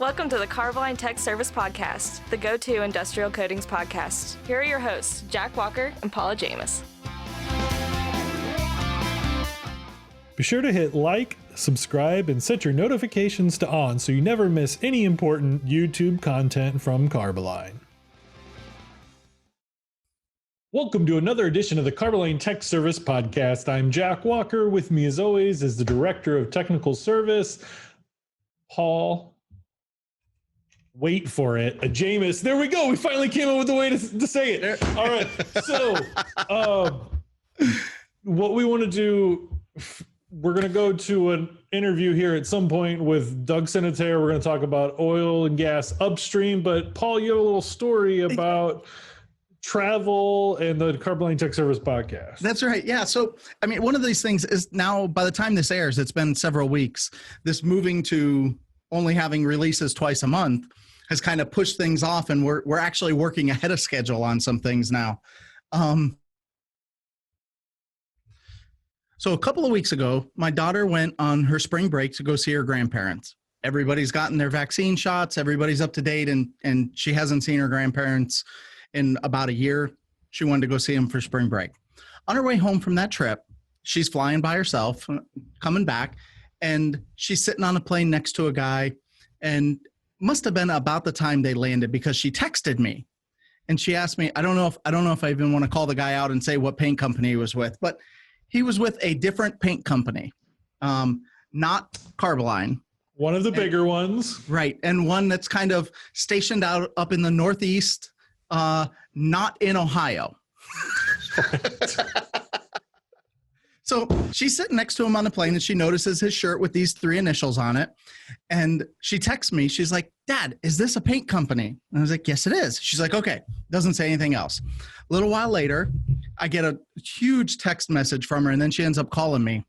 Welcome to the Carboline Tech Service Podcast, the go-to industrial coatings podcast. Here are your hosts, Jack Walker and Paula Atzemis. Be sure to hit like, subscribe, and set your notifications to on so you never miss any important YouTube content from Carboline. Welcome to another edition of the Carboline Tech Service Podcast. I'm Jack Walker. With me, as always, is the Director of Technical Service, Paul. Wait for it. Atzemis. There we go. We finally came up with a way to say it. All right. So what we want to do, we're going to go to an interview here at some point with Doug Sinitiere. We're going to talk about oil and gas upstream. But Paul, you have a little story about travel and the Carboline Tech Service Podcast. That's right. Yeah. So, I mean, one of these things is now, by the time this airs, it's been several weeks. This moving to only having releases twice a month has kind of pushed things off, and we're actually working ahead of schedule on some things now. So a couple of weeks ago, my daughter went on her spring break to go see her grandparents. Everybody's gotten their vaccine shots. Everybody's up to date, and she hasn't seen her grandparents in about a year. She wanted to go see them for spring break. On her way home from that trip, she's flying by herself, coming back, and she's sitting on a plane next to a guy, and must have been about the time they landed because she texted me, and she asked me, I don't know if I even want to call the guy out and say what paint company he was with, but he was with a different paint company, not Carboline. One of the bigger ones. Right. And one that's kind of stationed out up in the Northeast, not in Ohio. So she's sitting next to him on the plane, and she notices his shirt with these three initials on it. And she texts me. She's like, Dad, is this a paint company? And I was like, yes, it is. She's like, okay. Doesn't say anything else. A little while later, I get a huge text message from her, and then she ends up calling me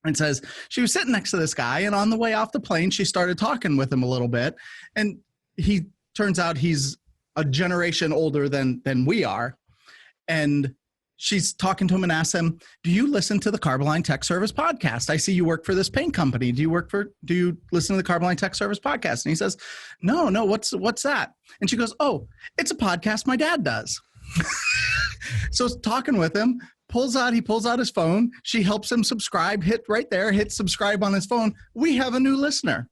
and says she was sitting next to this guy, and on the way off the plane, she started talking with him a little bit. And he turns out he's a generation older than we are. And she's talking to him and asks him, do you listen to the Carboline Tech Service Podcast? I see you work for this paint company. Do you listen to the Carboline Tech Service Podcast? And he says, no, what's that? And she goes, oh, it's a podcast my dad does. So talking with him, he pulls out his phone. She helps him subscribe, hit subscribe on his phone. We have a new listener.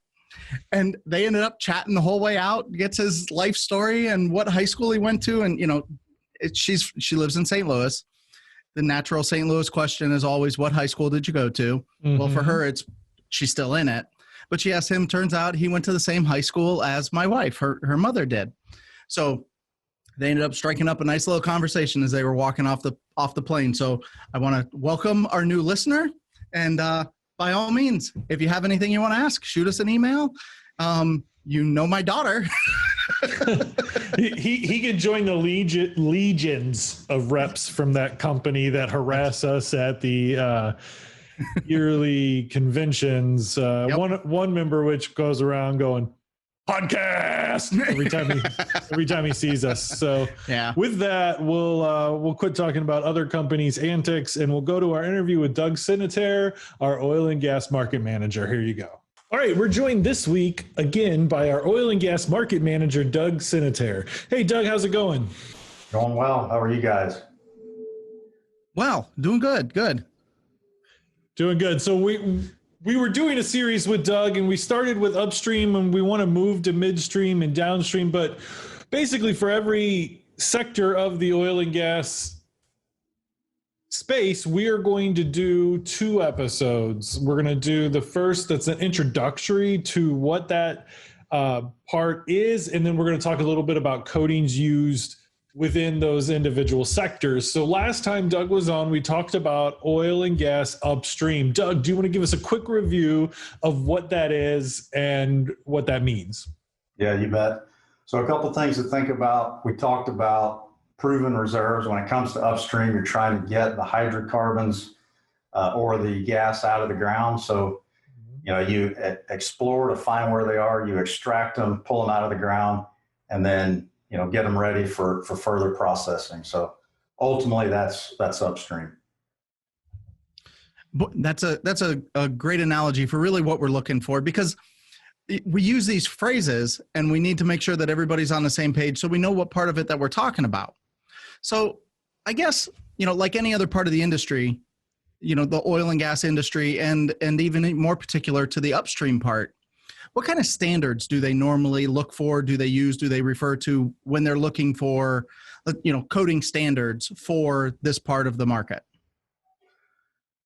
And they ended up chatting the whole way out, gets his life story and what high school he went to. And, she lives in St. Louis. The natural St. Louis question is always, what high school did you go to? Mm-hmm. Well, for her, she's still in it. But she asked him, turns out he went to the same high school as my wife, her mother did. So they ended up striking up a nice little conversation as they were walking off the plane. So I want to welcome our new listener. And by all means, if you have anything you want to ask, shoot us an email. My daughter. he can join the legions of reps from that company that harass us at the yearly conventions. Yep. One member which goes around going, podcast every time he sees us. So yeah. With that, we'll quit talking about other companies' antics, and we'll go to our interview with Doug Sinitiere, our oil and gas market manager. Here you go. All right, we're joined this week again by our oil and gas market manager, Doug Sinitiere. Hey, Doug, how's it going? Going well. How are you guys? Well, doing good. Doing good. So we were doing a series with Doug, and we started with upstream, and we want to move to midstream and downstream. But basically, for every sector of the oil and gas space, we are going to do 2 episodes. We're going to do the first that's an introductory to what that part is, and then we're going to talk a little bit about coatings used within those individual sectors. So last time Doug was on, we talked about oil and gas upstream. Doug, do you want to give us a quick review of what that is and what that means? Yeah, you bet. So a couple things to think about. We talked about proven reserves. When it comes to upstream, you're trying to get the hydrocarbons or the gas out of the ground. So, you explore to find where they are, you extract them, pull them out of the ground, and then, get them ready for further processing. So ultimately that's upstream. That's a great analogy for really what we're looking for, because we use these phrases and we need to make sure that everybody's on the same page so we know what part of it that we're talking about. So I guess, like any other part of the industry, the oil and gas industry and even more particular to the upstream part, what kind of standards do they normally look for? Do they use, do they refer to when they're looking for, coating standards for this part of the market?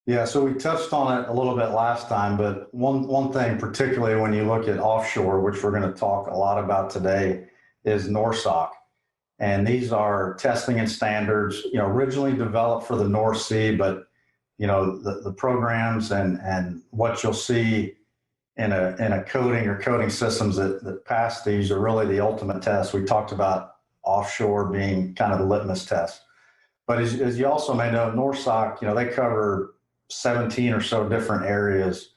Yeah, so we touched on it a little bit last time, but one thing, particularly when you look at offshore, which we're going to talk a lot about today, is NORSOC. And these are testing and standards, originally developed for the North Sea, but the programs and what you'll see in a coating or coating systems that pass these are really the ultimate test. We talked about offshore being kind of the litmus test. But as you also may know, NORSOC, they cover 17 or so different areas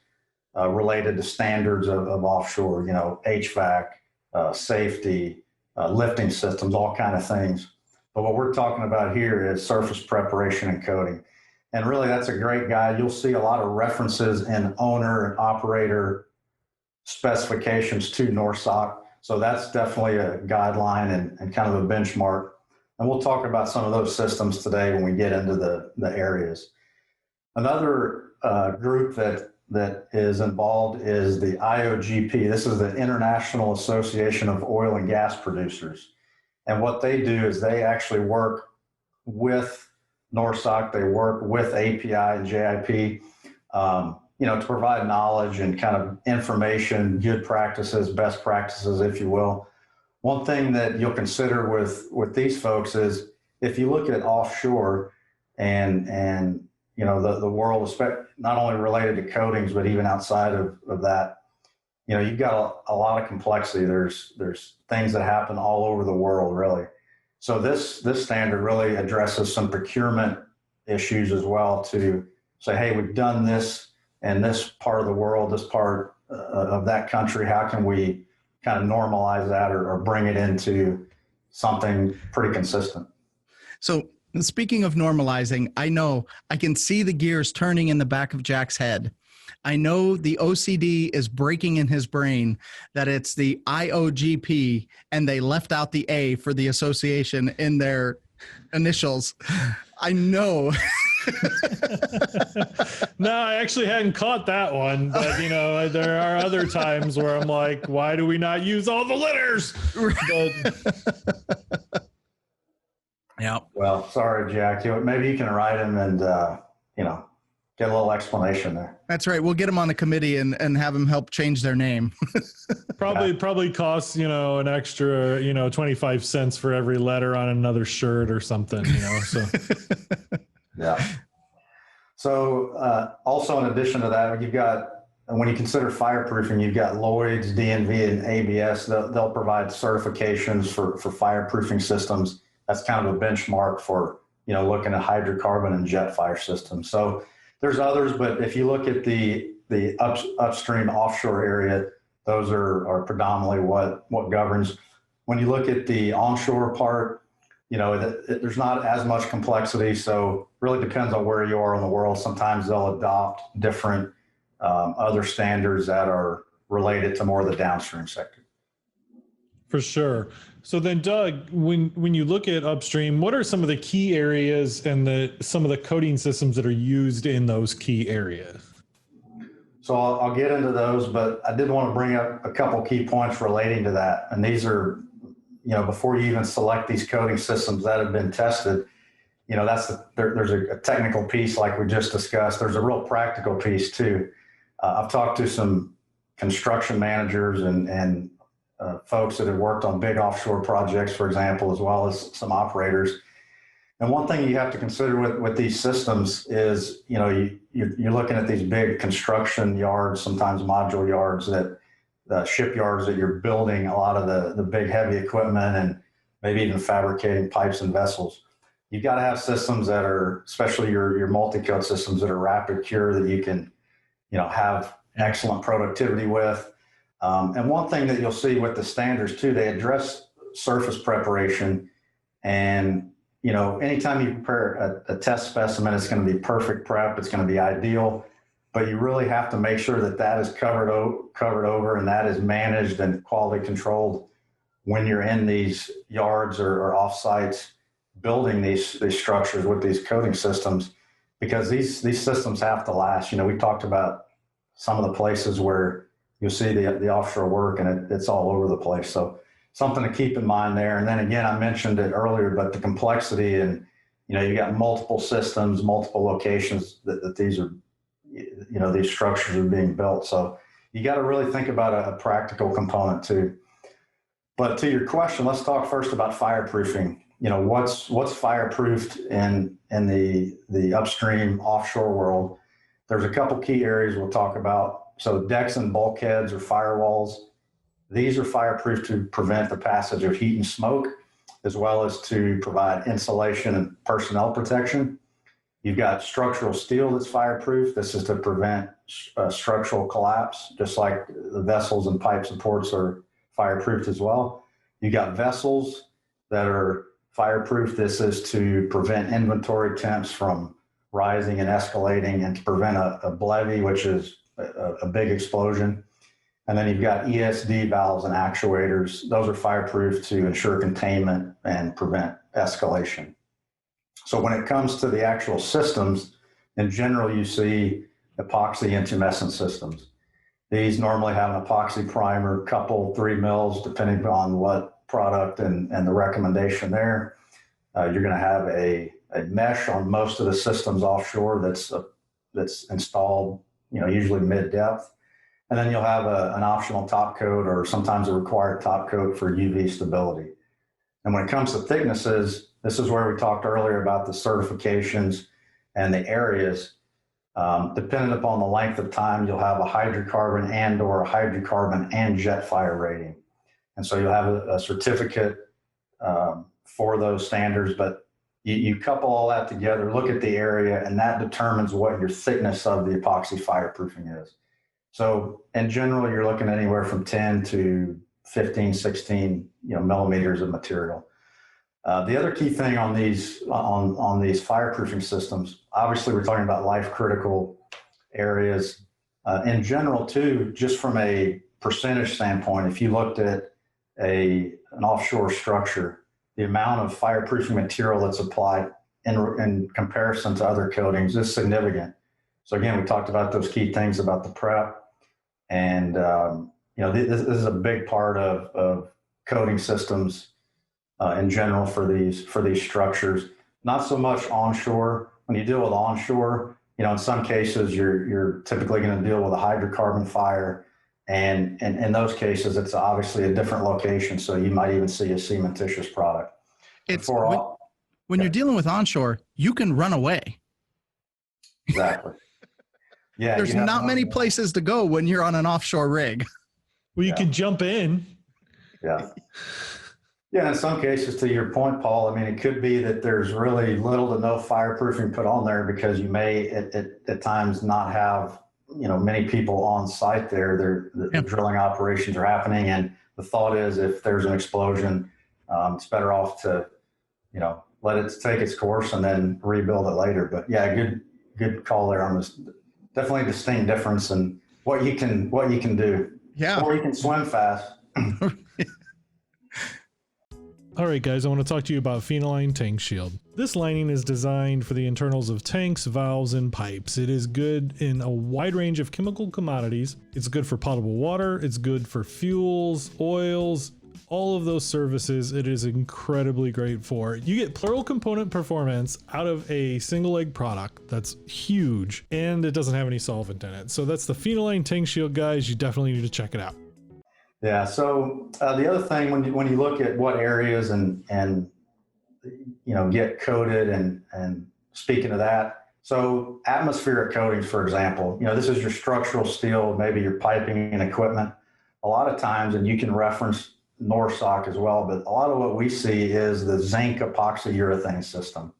related to standards of offshore, HVAC, safety, lifting systems, all kind of things. But what we're talking about here is surface preparation and coating. And really, that's a great guide. You'll see a lot of references in owner and operator specifications to NORSOC. So that's definitely a guideline and kind of a benchmark. And we'll talk about some of those systems today when we get into the areas. Another group that is involved is the IOGP. This is the International Association of Oil and Gas Producers. And what they do is they actually work with NORSOC, they work with API and JIP, to provide knowledge and kind of information, good practices, best practices, if you will. One thing that you'll consider with these folks is if you look at offshore and the world, not only related to coatings, but even outside of that, you've got a lot of complexity. There's things that happen all over the world, really. So this standard really addresses some procurement issues as well to say, hey, we've done this in this part of the world, this part of that country. How can we kind of normalize that or bring it into something pretty consistent? So speaking of normalizing, I know I can see the gears turning in the back of Jack's head. I know the OCD is breaking in his brain that it's the IOGP and they left out the A for the association in their initials. I know. No, I actually hadn't caught that one, but there are other times where I'm like, why do we not use all the letters? But, yeah. Well, sorry, Jack. Maybe you can write him and get a little explanation there. That's right. We'll get them on the committee and have them help change their name. Probably costs, an extra, 25 cents for every letter on another shirt or something, so. Yeah. So also in addition to that, when you consider fireproofing, you've got Lloyd's, DNV, and ABS. They'll provide certifications for fireproofing systems. That's kind of a benchmark for, looking at hydrocarbon and jet fire systems. So there's others, but if you look at the upstream offshore area, those are predominantly what governs. When you look at the onshore part, there's not as much complexity. So really depends on where you are in the world. Sometimes they'll adopt different other standards that are related to more of the downstream sector. For sure. So then, Doug, when you look at upstream, what are some of the key areas and some of the coating systems that are used in those key areas? So I'll get into those, but I did want to bring up a couple key points relating to that. And these are, before you even select these coating systems that have been tested, there's a technical piece like we just discussed. There's a real practical piece too. I've talked to some construction managers and folks that have worked on big offshore projects, for example, as well as some operators. And one thing you have to consider with these systems is, you're looking at these big construction yards, sometimes module yards, the shipyards that you're building a lot of the big heavy equipment and maybe even fabricating pipes and vessels. You've got to have systems that are, especially your multi-coat systems that are rapid cure that you can, have excellent productivity with. And one thing that you'll see with the standards too, they address surface preparation. And, anytime you prepare a test specimen, it's going to be perfect prep. It's going to be ideal. but you really have to make sure that that is covered over and that is managed and quality controlled when you're in these yards or off sites building these structures with these coating systems, because these systems have to last. You know, we talked about some of the places where you'll see the offshore work and it's all over the place. So something to keep in mind there. And then again, I mentioned it earlier, but the complexity and, you know, you got multiple systems, multiple locations that these are, you know, these structures are being built. So you got to really think about a practical component too. But to your question, let's talk first about fireproofing. You know, what's fireproofed in the upstream offshore world. There's a couple key areas we'll talk about. So decks and bulkheads or firewalls, these are fireproof to prevent the passage of heat and smoke, as well as to provide insulation and personnel protection. You've got structural steel that's fireproof. This is to prevent structural collapse, just like the vessels and pipe supports are fireproofed as well. You've got vessels that are fireproof. This is to prevent inventory temps from rising and escalating and to prevent a BLEVE, which is a big explosion. And then you've got ESD valves and actuators. Those are fireproof to ensure containment and prevent escalation. So when it comes to the actual systems, in general, you see epoxy intumescent systems. These normally have an epoxy primer, couple 3 mils, depending on what product and the recommendation there. You're going to have a mesh on most of the systems offshore that's installed, you know, usually mid-depth. And then you'll have an optional top coat or sometimes a required top coat for UV stability. And when it comes to thicknesses, this is where we talked earlier about the certifications and the areas. Depending upon the length of time, you'll have a hydrocarbon and or a hydrocarbon and jet fire rating. And so you'll have a certificate for those standards, but you couple all that together, look at the area, and that determines what your thickness of the epoxy fireproofing is. So in general, you're looking anywhere from 10 to 15, 16, millimeters of material. The other key thing on these fireproofing systems, obviously we're talking about life critical areas. In general too, just from a percentage standpoint, if you looked at an offshore structure, the amount of fireproofing material that's applied in comparison to other coatings is significant. So again, we talked about those key things about the prep, and this is a big part of coating systems in general for these structures. Not so much onshore. When you deal with onshore, in some cases you're typically going to deal with a hydrocarbon fire, and in those cases it's obviously a different location, so you might even see a cementitious product. When you're dealing with onshore, you can run away. Exactly. Yeah, there's not many places to go when you're on an offshore rig. Well, you can jump in. Yeah. Yeah, in some cases, to your point, Paul, I mean, it could be that there's really little to no fireproofing put on there because you may at times not have, many people on site there. The drilling operations are happening, and the thought is if there's an explosion, it's better off to, let it take its course and then rebuild it later. But yeah, good call there on this. Definitely a distinct difference in what you can do. Yeah. Or you can swim fast. All right, guys, I want to talk to you about Phenyline Tank Shield. This lining is designed for the internals of tanks, valves, and pipes. It is good in a wide range of chemical commodities. It's good for potable water. It's good for fuels, oils, all of those services. It is incredibly great for. You get plural component performance out of a single leg product. That's huge. And it doesn't have any solvent in it. So that's the Phenyline Tank Shield, guys. You definitely need to check it out. Yeah. So the other thing, when you look at what areas and get coated and speaking of that, so atmospheric coatings, for example, this is your structural steel, maybe your piping and equipment. A lot of times, and you can reference Norsoc as well, but a lot of what we see is the zinc epoxy urethane system.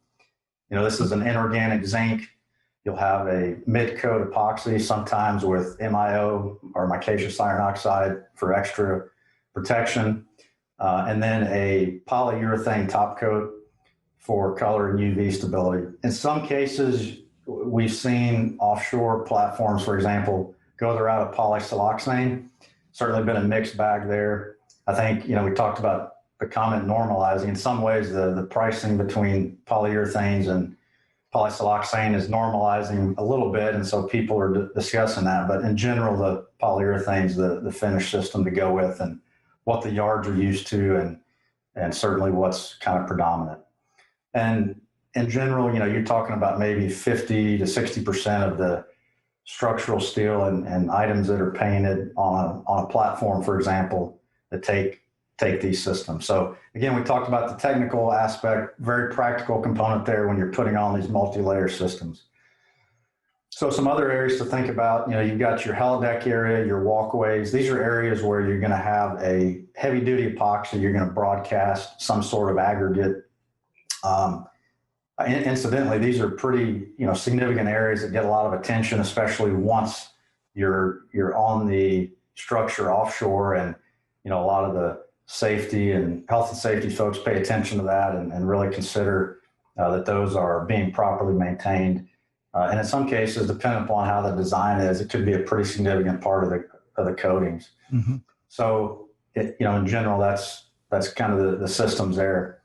This is an inorganic zinc. You'll have a mid-coat epoxy, sometimes with MIO or micaceous iron oxide for extra protection, and then a polyurethane top coat for color and UV stability. In some cases, we've seen offshore platforms, for example, go the route of polysiloxane. Certainly been a mixed bag there. I think, we talked about the comment normalizing. In some ways, the pricing between polyurethanes and polysiloxane is normalizing a little bit, and so people are discussing that. But in general, the polyurethanes, the finished system to go with, and what the yards are used to, and certainly what's kind of predominant. And in general, you're talking about maybe 50 to 60% of the structural steel and items that are painted on a platform, for example, that take these systems. So again, we talked about the technical aspect, very practical component there when you're putting on these multi-layer systems. So some other areas to think about, you've got your helideck area, your walkways. These are areas where you're going to have a heavy duty epoxy. You're going to broadcast some sort of aggregate. Incidentally, these are pretty, significant areas that get a lot of attention, especially once you're on the structure offshore, and, a lot of the safety and health and safety folks pay attention to that and really consider that those are being properly maintained. And in some cases, depending upon how the design is, it could be a pretty significant part of the coatings. Mm-hmm. So, in general, that's kind of the systems there.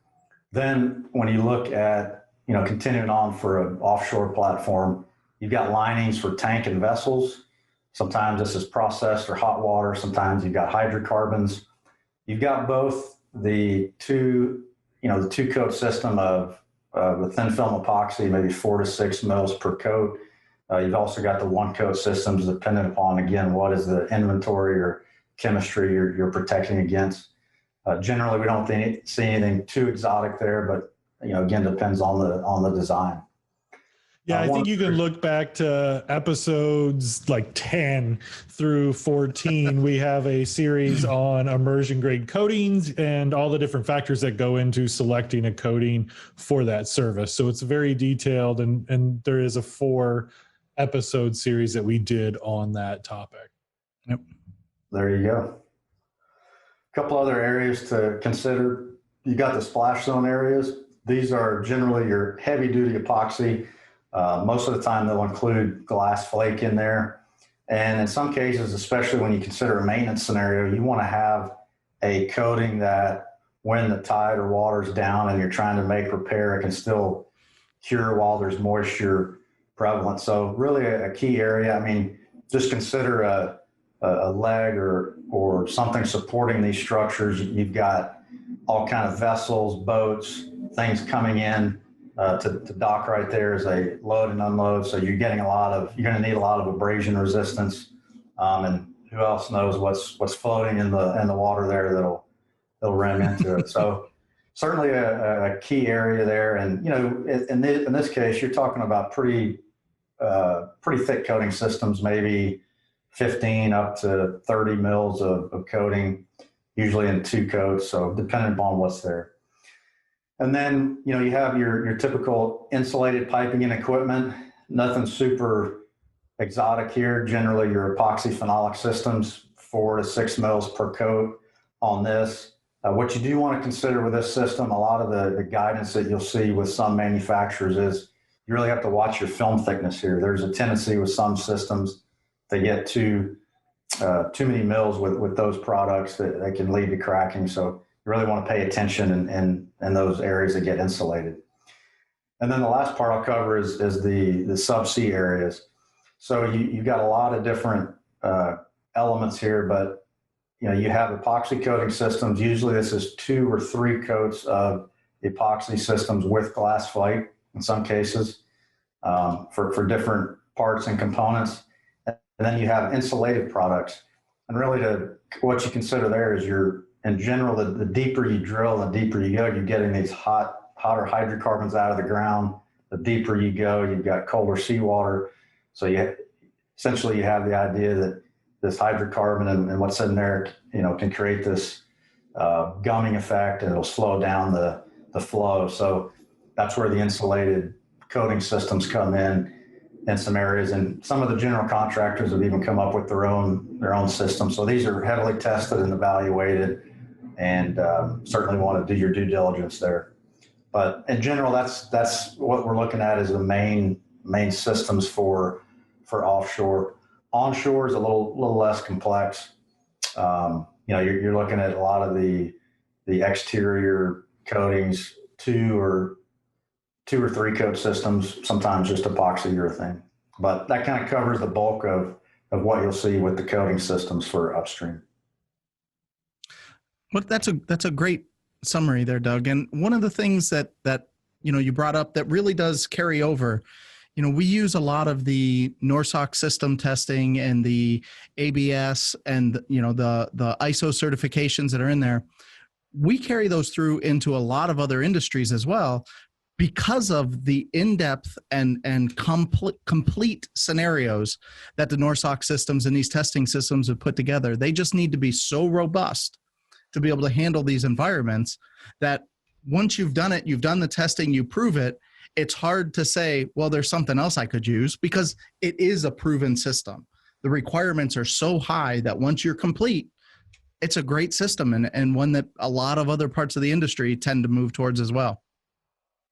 Then when you look at, continuing on for an offshore platform, you've got linings for tank and vessels. Sometimes this is processed or hot water. Sometimes you've got hydrocarbons. You've got both the two coat system of the thin film epoxy, maybe 4 to 6 mils per coat. You've also got the one coat systems, depending upon, again, what is the inventory or chemistry you're protecting against. Generally, we don't see anything too exotic there, but again, depends on the design. Yeah, I think you can look back to episodes like 10 through 14. We have a series on immersion grade coatings and all the different factors that go into selecting a coating for that service. So it's very detailed, and there is a 4-episode series that we did on that topic. Yep. There you go. A couple other areas to consider. You got the splash zone areas. These are generally your heavy duty epoxy. Most of the time they'll include glass flake in there. And in some cases, especially when you consider a maintenance scenario, you want to have a coating that when the tide or water's down and you're trying to make repair, it can still cure while there's moisture prevalent. So really a key area. I mean, just consider a leg or something supporting these structures. You've got all kind of vessels, boats, things coming in to dock right there as they load and unload. So you're going to need a lot of abrasion resistance. And who else knows what's floating in the water there that'll ram into it. So certainly a key area there. And, in this case, you're talking about pretty thick coating systems, maybe 15 up to 30 mils of coating, usually in 2 coats. So depending upon what's there. And then, you have your typical insulated piping and equipment, nothing super exotic here. Generally your epoxy phenolic systems, 4 to 6 mils per coat on this. What you do want to consider with this system, a lot of the guidance that you'll see with some manufacturers is you really have to watch your film thickness here. There's a tendency with some systems they get too many mils with those products that they can lead to cracking. So you really want to pay attention in those areas that get insulated. And then the last part I'll cover is the subsea areas. So you've got a lot of different elements here, but you have epoxy coating systems. Usually this is 2 or 3 coats of epoxy systems with glass flake in some cases for different parts and components. And then you have insulated products. And really what you consider there is in general, the deeper you drill, the deeper you go, you're getting these hotter hydrocarbons out of the ground. The deeper you go, you've got colder seawater. So essentially you have the idea that this hydrocarbon and what's in there, can create this gumming effect, and it'll slow down the flow. So that's where the insulated coating systems come in some areas, and some of the general contractors have even come up with their own system. So these are heavily tested and evaluated, and certainly want to do your due diligence there. But in general, that's what we're looking at as the main main systems for offshore. Onshore is a little less complex. You're looking at a lot of the exterior coatings, two or three coat systems, sometimes just epoxy urethane. But that kind of covers the bulk of what you'll see with the coating systems for upstream. Well, that's a great summary there, Doug. And one of the things that you brought up that really does carry over, we use a lot of the NORSOC system testing and the ABS and the ISO certifications that are in there. We carry those through into a lot of other industries as well, because of the in-depth and complete scenarios that the NORSOC systems and these testing systems have put together. They just need to be so robust to be able to handle these environments that once you've done it, you've done the testing, you prove it, it's hard to say, well, there's something else I could use, because it is a proven system. The requirements are so high that once you're complete, it's a great system and one that a lot of other parts of the industry tend to move towards as well.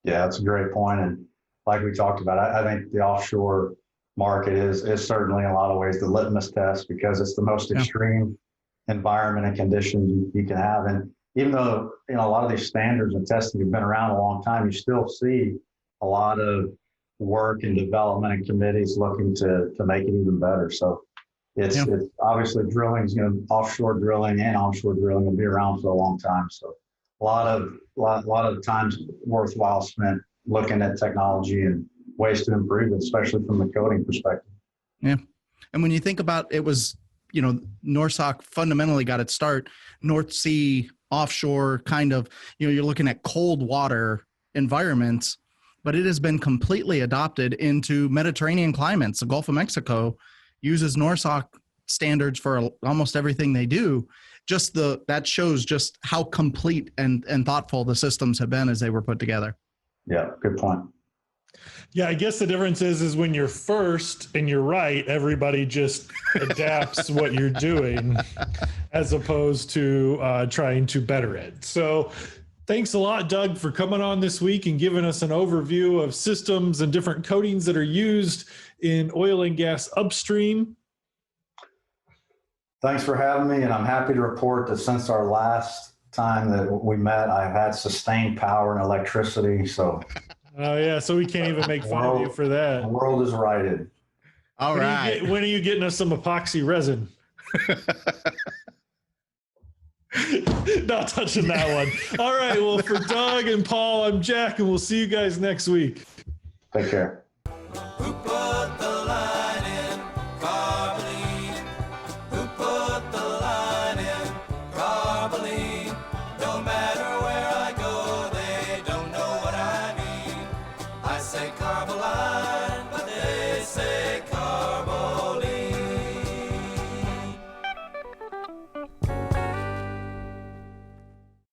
Yeah, that's a great point. And like we talked about, I think the offshore market is certainly in a lot of ways the litmus test, because it's the most extreme environment and conditions you can have. And even though, a lot of these standards and testing have been around a long time, you still see a lot of work and development and committees looking to make it even better. So it's obviously offshore drilling and onshore drilling will be around for a long time. So a lot of times worthwhile spent looking at technology and ways to improve it, especially from the coating perspective. Yeah. And when you think about it, was, NORSOC fundamentally got its start, North Sea offshore kind of, you're looking at cold water environments, but it has been completely adopted into Mediterranean climates. The Gulf of Mexico uses NORSOC standards for almost everything they do. That shows just how complete and thoughtful the systems have been as they were put together. Yeah, good point. Yeah, I guess the difference is when you're first and you're right, everybody just adapts what you're doing as opposed to trying to better it. So thanks a lot, Doug, for coming on this week and giving us an overview of systems and different coatings that are used in oil and gas upstream. Thanks for having me, and I'm happy to report that since our last time that we met, I've had sustained power and electricity. So, so we can't even make fun of you for that. The world is righted. All right. When are you getting us some epoxy resin? Not touching that one. All right. Well, for Doug and Paul, I'm Jack, and we'll see you guys next week. Take care.